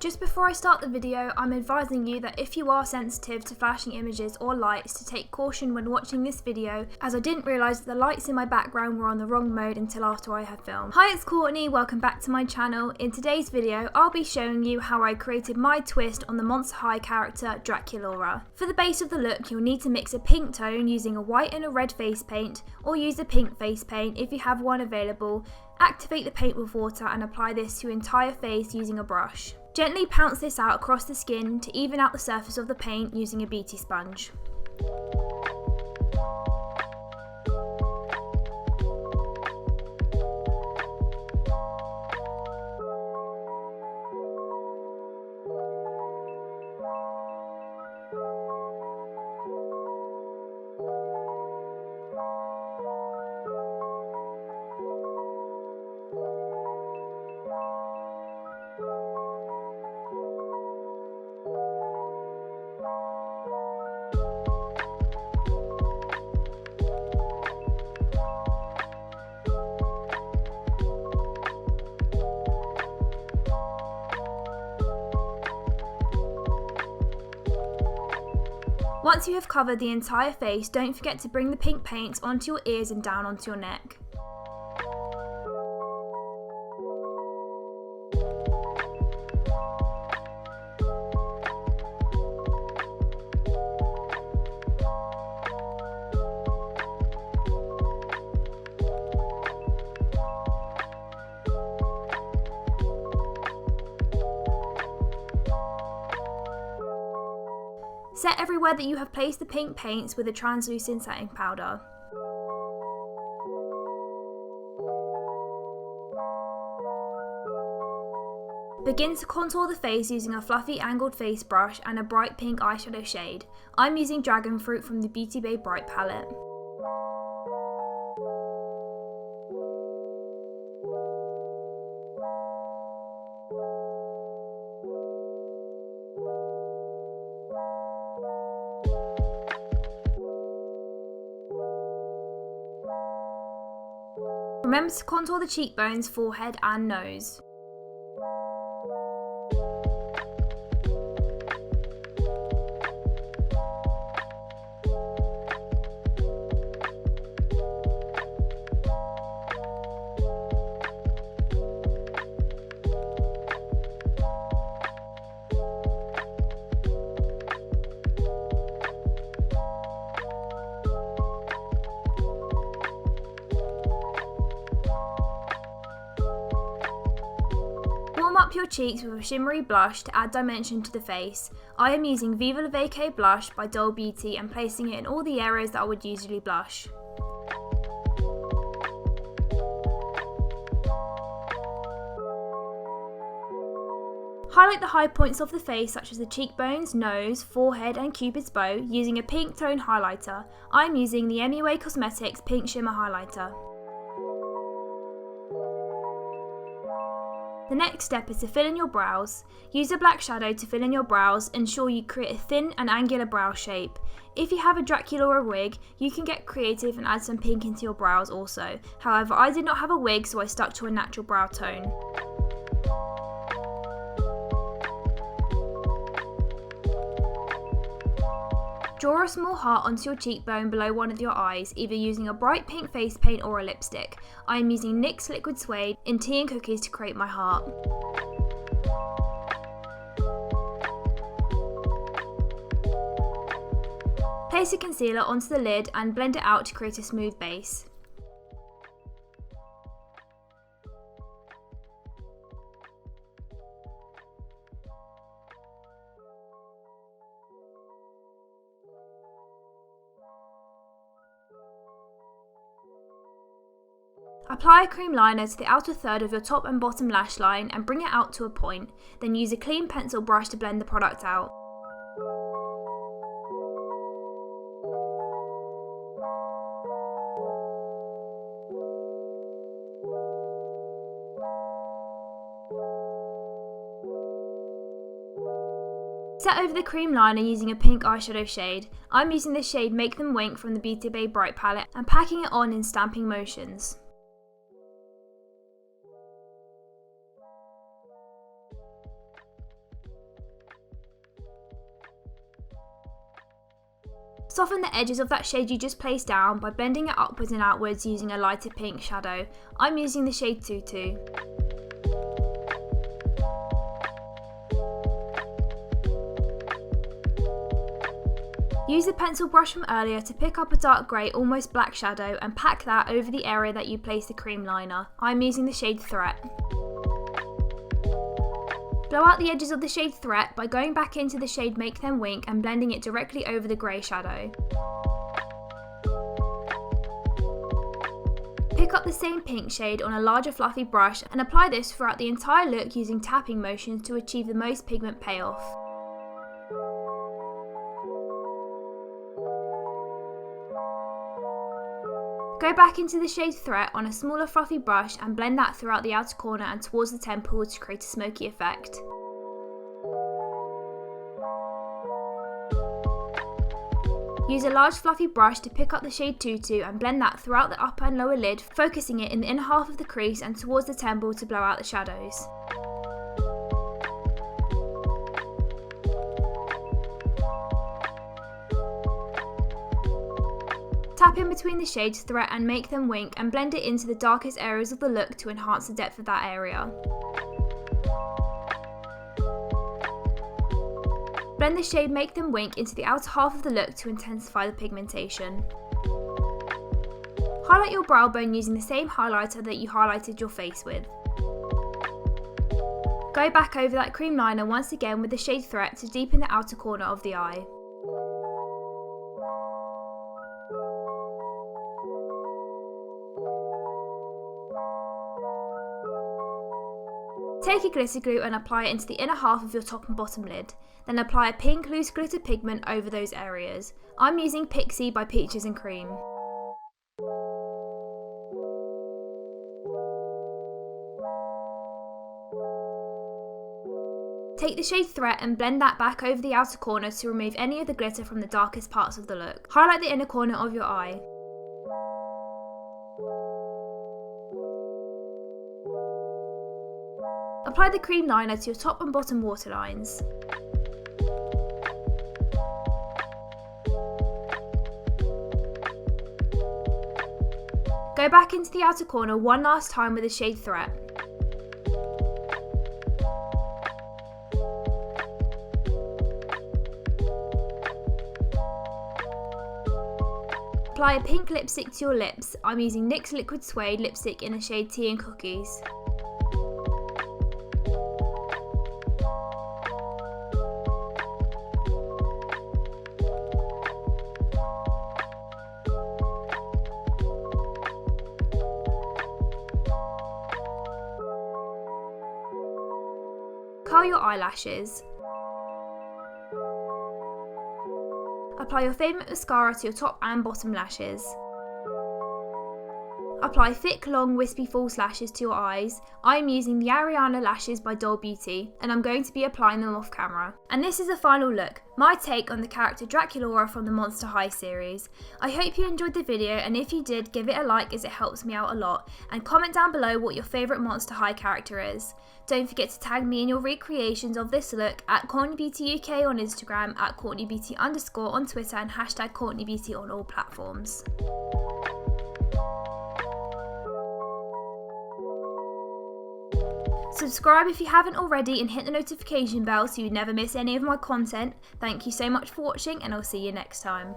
Just before I start the video, I'm advising you that if you are sensitive to flashing images or lights, to take caution when watching this video, as I didn't realise that the lights in my background were on the wrong mode until after I had filmed. Hi, it's Courtney, welcome back to my channel. In today's video, I'll be showing you how I created my twist on the Monster High character Draculaura. For the base of the look, you'll need to mix a pink tone using a white and a red face paint, or use a pink face paint if you have one available. Activate the paint with water and apply this to your entire face using a brush. Gently pounce this out across the skin to even out the surface of the paint using a beauty sponge. Once you have covered the entire face, don't forget to bring the pink paint onto your ears and down onto your neck. Set everywhere that you have placed the pink paints with a translucent setting powder. Begin to contour the face using a fluffy angled face brush and a bright pink eyeshadow shade. I'm using Dragon Fruit from the Beauty Bay Bright palette. Remember to contour the cheekbones, forehead and nose. Warm up your cheeks with a shimmery blush to add dimension to the face. I am using Viva Vacay blush by Doll Beauty and placing it in all the areas that I would usually blush. Highlight the high points of the face such as the cheekbones, nose, forehead and cupid's bow using a pink tone highlighter. I am using the MUA Cosmetics Pink Shimmer Highlighter. The next step is to fill in your brows. Use a black shadow to fill in your brows, ensure you create a thin and angular brow shape. If you have a Draculaura wig, you can get creative and add some pink into your brows also. However, I did not have a wig, so I stuck to a natural brow tone. Draw a small heart onto your cheekbone below one of your eyes, either using a bright pink face paint or a lipstick. I am using NYX Liquid Suede in Tea and Cookies to create my heart. Place a concealer onto the lid and blend it out to create a smooth base. Apply a cream liner to the outer third of your top and bottom lash line and bring it out to a point, then use a clean pencil brush to blend the product out. Set over the cream liner using a pink eyeshadow shade. I'm using the shade Make Them Wink from the Beauty Bay Bright palette and packing it on in stamping motions. Soften the edges of that shade you just placed down by blending it upwards and outwards using a lighter pink shadow. I'm using the shade Tutu. Use the pencil brush from earlier to pick up a dark grey, almost black shadow and pack that over the area that you placed the cream liner. I'm using the shade Threat. Blow out the edges of the shade Threat by going back into the shade Make Them Wink and blending it directly over the grey shadow. Pick up the same pink shade on a larger fluffy brush and apply this throughout the entire look using tapping motions to achieve the most pigment payoff. Go back into the shade Threat on a smaller fluffy brush and blend that throughout the outer corner and towards the temple to create a smoky effect. Use a large fluffy brush to pick up the shade Tutu and blend that throughout the upper and lower lid, focusing it in the inner half of the crease and towards the temple to blow out the shadows. Tap in between the shades Threat and Make Them Wink and blend it into the darkest areas of the look to enhance the depth of that area. Blend the shade Make Them Wink into the outer half of the look to intensify the pigmentation. Highlight your brow bone using the same highlighter that you highlighted your face with. Go back over that cream liner once again with the shade Threat to deepen the outer corner of the eye. Take a glitter glue and apply it into the inner half of your top and bottom lid. Then apply a pink loose glitter pigment over those areas. I'm using Pixie by Peaches and Cream. Take the shade Threat and blend that back over the outer corner to remove any of the glitter from the darkest parts of the look. Highlight the inner corner of your eye. Apply the cream liner to your top and bottom waterlines. Go back into the outer corner one last time with the shade Threat. Apply a pink lipstick to your lips. I'm using NYX Liquid Suede lipstick in the shade Tea and Cookies. Curl your eyelashes. Apply your favourite mascara to your top and bottom lashes. Apply thick, long, wispy false lashes to your eyes. I am using the Arianna Lashes by Doll Beauty, and I'm going to be applying them off camera. And this is the final look, my take on the character Draculaura from the Monster High series. I hope you enjoyed the video, and if you did, give it a like as it helps me out a lot, and comment down below what your favourite Monster High character is. Don't forget to tag me in your recreations of this look at Courtney Beauty UK on Instagram, at Courtney Beauty _ on Twitter, and hashtag Courtney Beauty on all platforms. Subscribe if you haven't already and hit the notification bell so you never miss any of my content. Thank you so much for watching, and I'll see you next time.